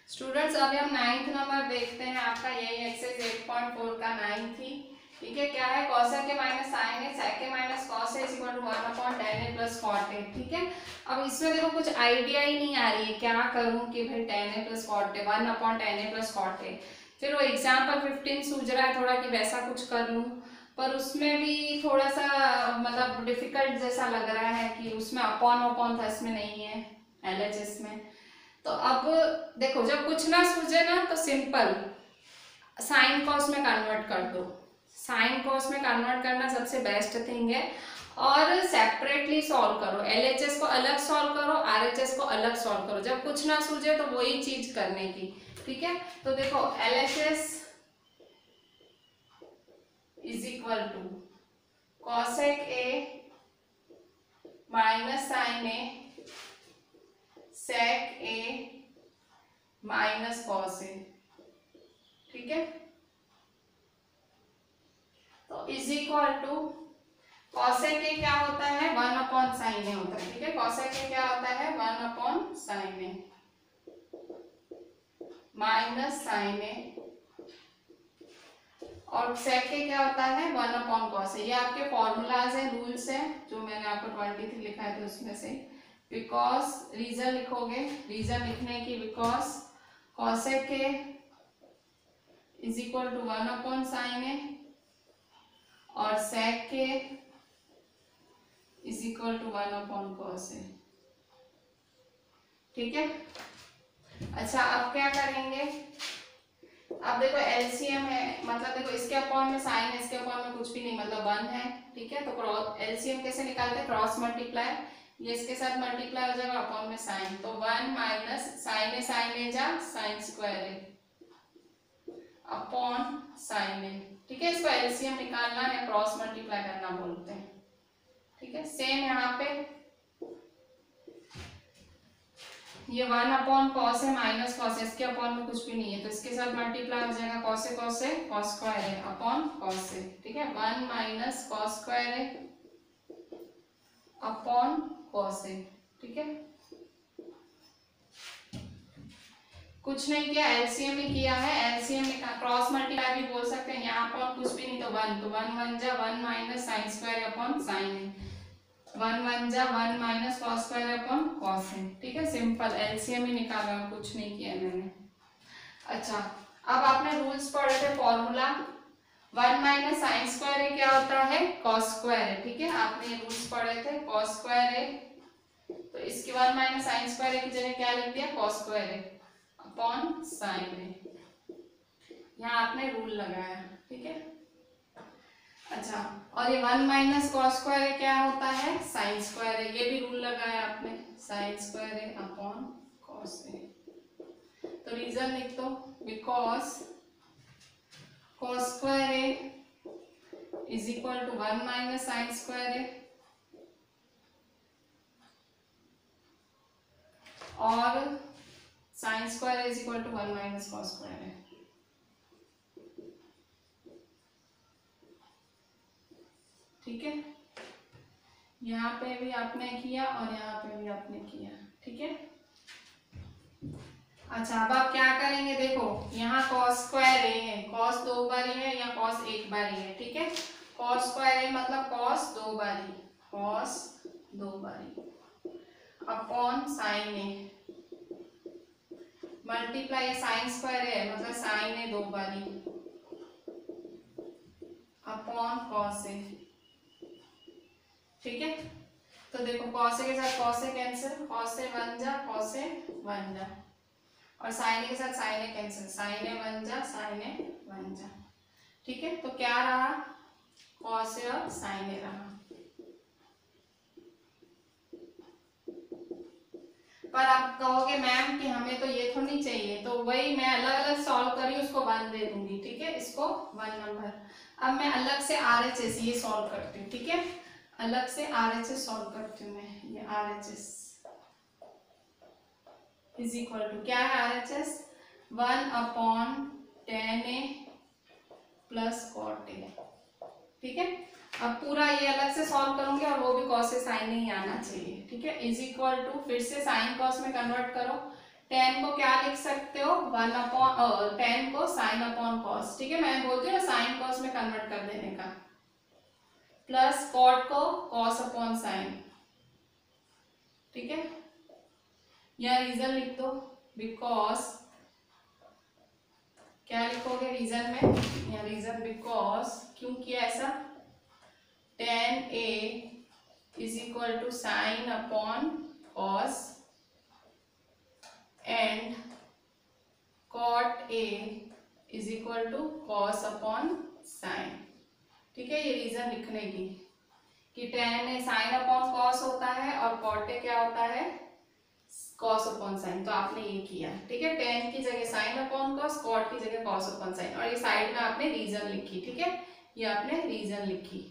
स्टूडेंट्स अभी हम 9th नंबर देखते हैं, आपका यही एक्सरसाइज 8.4 का 9 थी, ठीक है। क्या है, कॉसेक के माइनस साइन ए, सेक के minus cos A is equal to 1 upon tan a plus cot a, ठीक है। अब इसमें देखो कुछ आइडिया ही नहीं आ रही है, क्या करूं कि भाई tan a plus cot a 1 upon tan a plus cot a, फिर वो एग्जाम्पल 15 सूझ रहा है थोड़ा कि वैसा कुछ कर लूं, पर उसमें भी थोड़ा सा मतलब डिफिकल्ट जैसा लग रहा है कि उसमें अपॉन था, इसमें नहीं है LHS में। तो अब देखो जब कुछ ना सूझे ना तो सिंपल साइन कॉस में कन्वर्ट कर दो, साइन कॉस में कन्वर्ट करना सबसे बेस्ट थिंग है, और सेपरेटली सॉल्व करो, LHS को अलग सॉल्व करो, RHS को अलग सॉल्व करो, जब कुछ ना सूझे तो वही चीज करने की, ठीक है। तो देखो LHS is equal to cosec A minus sine A sec A minus cos A, ठीक है। तो is equal to cosec A क्या होता है 1 अपॉन साइन ए होता है, ठीक है, कॉसेक ए क्या होता है 1 upon sine A minus sine A, और सेक के क्या होता है 1 अपॉन कॉस ए। ये आपके फॉर्मूलाज हैं, रूल्स हैं जो मैंने आपको 23 लिखा थे उसमें से, बिकॉज रीजन लिखोगे, रीजन लिखने की बिकॉज कॉसेक के is equal to 1 upon sine A और सेक के is equal to 1 upon cos A, ठीक है। अच्छा अब क्या करेंगे, अब देखो एलसीएम है, मतलब देखो इसके अपॉन में साइन है, इसके अपॉन में कुछ भी नहीं, मतलब 1 है, ठीक है। तो क्रॉस एलसीएम कैसे निकालते हैं, क्रॉस मल्टीप्लाई, ये इसके साथ मल्टीप्लाई हो जाएगा, अपॉन में साइन, तो 1 माइनस साइन ए जा sign square A upon sine A, ठीक है, इसको एलसीएम निकालना या क्रॉस मल्टीप्लाई करना बोलते हैं। ठीक है, सेम यहाँ पे ये 1 अपॉन कॉस है माइनस कॉस, इसके अपॉन में कुछ भी नहीं है तो इसके साथ मल्टीप्लाई हो जाएगा, कॉस से कॉस स्क्वायर है अपॉन कॉस से। ठीक है, 1 माइनस कॉस स्क्वायर है अपॉन कॉस है। ठीक है, कुछ नहीं किया, एलसीएम ही किया है। एलसीएम में क्रॉस मल्टीप्लाई भी बोल सकते हैं, यहाँ पर कुछ भी नहीं तो 1, तो 1 1 जा 1 minus sine square upon sine है, 1 1 जा 1 minus cos square upon cos है। ठीक है, सिंपल एलसीएम ही निकाला, कुछ नहीं किया मैंने। अच्छा, अब आपने रूल्स पढ़े थे, फॉर्मूला 1 माइनस साइन स्क्वायर है क्या होता है, कॉस स्क्वायर है। ठीक है, आपने रूल्स पढ़े थे, कॉस स्क्वायर है तो इसकी 1 माइनस साइन स्क्वायर की जगह क्या लिख दिया, कॉस स्क्वायर है अपॉन साइन है, यहाँ आपने रूल लगाया। ठीक है, अच्छा, और ये 1 माइनस कॉस स्क्वायर क्या होता है, साइन स्क्वायर है, ये भी रूल लगाया आपने, साइन स्क्वायर है अपॉन कॉस है। तो रीजन लिख दो, बिकॉज कॉस स्क्वायर है is equal to 1 minus sine square है और sine square is equal to 1 minus cos square है। ठीक है, यहाँ पे भी आपने किया और यहाँ पे भी आपने किया। ठीक है, अच्छा, अब आप क्या करेंगे, देखो यहाँ कॉस स्क्वायर ए है, कॉस 2 बारी है या कॉस 1 बारी है। ठीक है, कॉस स्क्वायर ए मतलब कॉस 2 बारी, कॉस 2 बारी अपॉन साइन ए, मल्टीप्लाई साइन स्क्वायर है मतलब साइन ए 2 बारी अपॉन कॉस ए। ठीक है, तो देखो कॉस ए के साथ cos A cancel, cos A 1 जा कॉस ए 1 जा, और साइन ए के साथ साइन ए कैंसिल, साइन ए 1 जा साइन ए 1 जा। ठीक है, तो क्या रहा, कॉस ए और साइन ए रहा। पर आप कहोगे मैम कि हमें तो ये तो नहीं चाहिए, तो वही मैं अलग अलग सॉल्व करी उसको 1 दे दूंगी। ठीक है, इसको 1 नंबर। अब मैं अलग से RHS ये सॉल्व करती हूँ। ठीक है, अलग से RHS सॉल्व करती हूँ मैं, ये RHS इज इक्वल टू क्या है, RHS 1 upon tan A plus cot A। ठीक है, अब पूरा ये अलग से सॉल्व करूंगी और वो भी कॉस से साइन ही आना चाहिए। ठीक है, इज इक्वल टू फिर से साइन कॉस में कन्वर्ट करो, tan को क्या लिख सकते हो, 1 अपॉन tan को साइन अपॉन कॉस। ठीक है, मैं बोलती हूँ साइन कॉस में कन्वर्ट कर देने का, प्लस कॉट को कॉस अपॉन साइन। ठीक है, यह रीजन लिख दो, बिकॉज क्या लिखोगे रीजन में, यह रीजन बिकॉज क्यों किया ऐसा, tan A is equal to sine upon cos and cot A is equal to cos upon sine. ठीक है, ये रीजन लिखने की कि tan A sine upon cos होता है और कॉट A क्या होता है, कॉस अपॉन साइन। तो आपने ये किया। ठीक है, tan की जगह साइन अपॉन कॉस, कॉट की जगह कॉस अपॉन साइन, और ये साइड में आपने रीजन लिखी। ठीक है, ये आपने रीजन लिखी।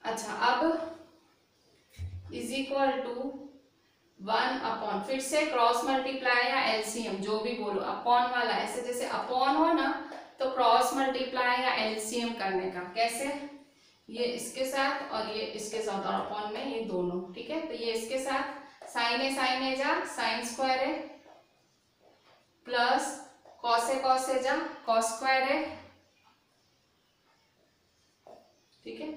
अच्छा, अब इज इक्वल टू 1 अपॉन, फिर से क्रॉस मल्टीप्लाई या एलसीएम जो भी बोलो, अपॉन वाला ऐसे जैसे अपॉन हो ना तो क्रॉस मल्टीप्लाई या एलसीएम करने का कैसे, ये इसके साथ और ये इसके साथ और अपॉन में ये दोनों। ठीक है, तो ये इसके साथ साइन ए जा साइन स्क्वायर है प्लस कॉस ए जा कॉस स्क्वायर है। ठीक है,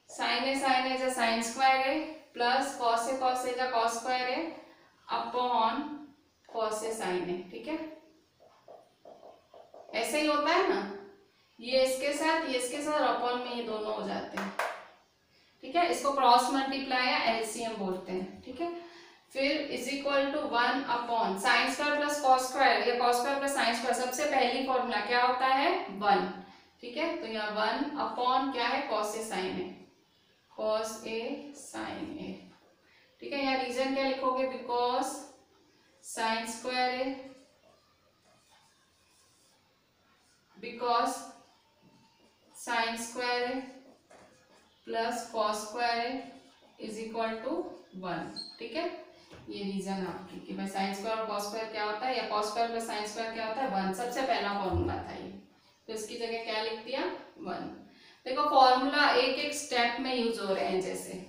साइन ए जा साइन स्क्वायर है प्लस कॉस ए जा कॉस स्क्वायर है अपॉन कॉस ए साइन है। ठीक है, ऐसे ही होता है ना, ये इसके साथ और अपॉन में ये दोनों हो जाते हैं। ठीक है, इसको क्रॉस मल्टीप्लाई या एलसीएम बोलते हैं। ठीक है, फिर is equal to 1 upon sine square plus cos square या cos square plus sign square, सबसे पहली फॉर्मूला क्या होता है 1। ठीक है, तो यहाँ 1 अपॉन क्या है, cos A sine A, cos A sine A. ठीक है, यहाँ रीजन क्या लिखोगे, because sine square A, because sine square A plus cos square A is equal to 1। ठीक है, ये रीजन आपकी कि भाई साइन स्क्वायर और कॉस स्क्वायर क्या होता है, या cos square plus sign square क्या होता है, 1। सबसे पहला फॉर्मूला था ये, तो इसकी जगह क्या लिख दिया, 1। देखो फॉर्मूला एक एक स्टेप में यूज हो रहे हैं जैसे।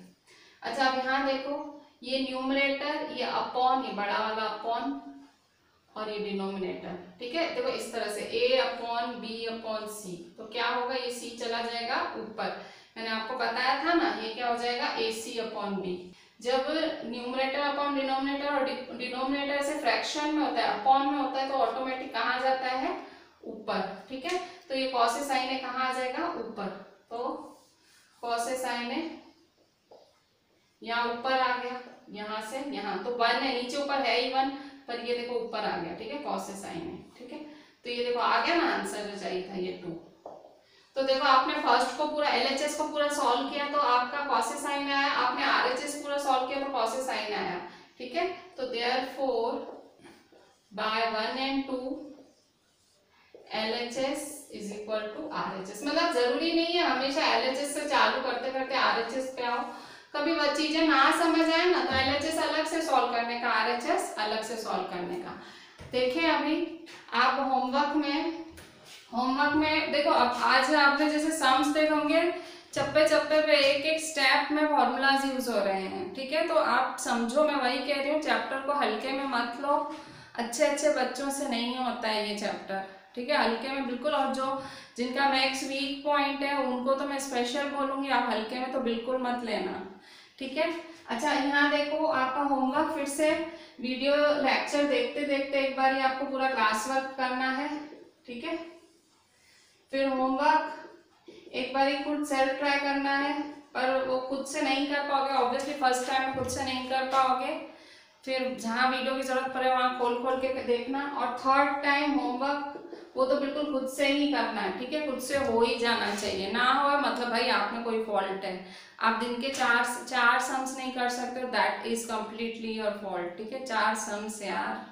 अच्छा अब यहाँ देखो, ये न्यूमरेटर, ये अपॉन, ये बड़ा वाला अपॉन, और ये डिनोमिनेटर। ठीक है, देखो इस तरह से a अपॉन बी अपॉन सी, तो क्या होगा, ये c चला जाएगा ऊपर। मैंने आपको बताया था ना, ये क्या हो जाएगा, ac अपॉन b। जब न्यूमरेटर अपॉन डिनोमिनेटर, और डिनोमिनेटर से फ्रैक्शन में होता है, अपॉन में होता है, तो ऑटोमेटिक कहाँ जाता है, ऊपर। ठीक है, तो ये कॉस साइन है कहाँ आ जाएगा, ऊपर। तो कॉस साइन है यहाँ ऊपर आ गया, यहाँ से यहाँ, तो 1 है, नीचे ऊपर है ही 1, पर ये देखो ऊपर आ गया। ठीक है, कॉस साइन है। ठीक है, तो ये देखो आ गया ना आंसर जो चाहिए था, ये 2। तो देखो आपने फर्स्ट को पूरा LHS को पूरा सॉल्व किया तो आपका कॉस साइन आया, आपने RHS पूरा सॉल्व किया तो कॉस साइन आया। ठीक है, तो therefore by 1 and 2 LHS is equal to RHS। मतलब जरूरी नहीं है हमेशा LHS से चालू करते करते RHS पे आओ, कभी वो चीजें ना समझ आए ना, तो LHS अलग से सॉल्व करने का, RHS अलग से सॉल्व करने का। देखिए अभी आप होमवर्क में देखो, अब आज आपने जैसे सम्स देखे होंगे, चप्पे चप्पे पे एक एक स्टेप में फॉर्मूलाज यूज हो रहे हैं। ठीक है, तो आप समझो, मैं वही कह रही हूँ, चैप्टर को हल्के में मत लो, अच्छे अच्छे बच्चों से नहीं होता है ये चैप्टर। ठीक है, हल्के में बिल्कुल, और जो जिनका मैक्स वीक पॉइंट है उनको तो मैं स्पेशल बोलूँगी, आप हल्के में तो बिल्कुल मत लेना। ठीक है, अच्छा यहाँ देखो आपका होमवर्क, फिर से वीडियो लेक्चर देखते देखते एक बार आपको पूरा क्लास वर्क करना है। ठीक है, फिर होमवर्क एक बार खुद सेल्फ ट्राई करना है, पर वो खुद से नहीं कर पाओगे, ऑब्वियसली फर्स्ट टाइम में खुद से नहीं कर पाओगे, फिर जहाँ वीडियो की जरूरत पड़े वहाँ खोल खोल के देखना। और थर्ड टाइम होमवर्क वो तो बिल्कुल खुद से ही करना है। ठीक है, खुद से हो ही जाना चाहिए, ना हो मतलब भाई आप में कोई फॉल्ट है, आप दिन के चार सम्स नहीं कर सकते हो, that is completely your fault. ठीक है, 4 सम्स यार,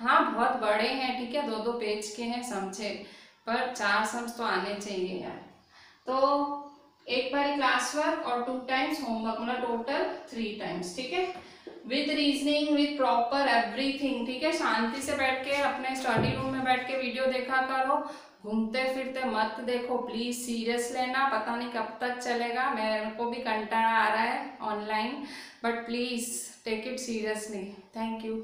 हाँ बहुत बड़े हैं, ठीक है, 2-2 पेज के हैं, समझे, पर 4 सम्स तो आने चाहिए यार। तो एक बार क्लास वर्क और 2 टाइम्स होमवर्क, मतलब टोटल 3 टाइम्स। ठीक है, with reasoning, with proper everything. ठीक है, शांति से बैठ के अपने स्टडी रूम में बैठ के वीडियो देखा करो, घूमते फिरते मत देखो प्लीज, सीरियस लेना, पता नहीं कब तक चलेगा, मेरे को भी कंटाळा आ रहा है online, but please take it seriously. Thank you.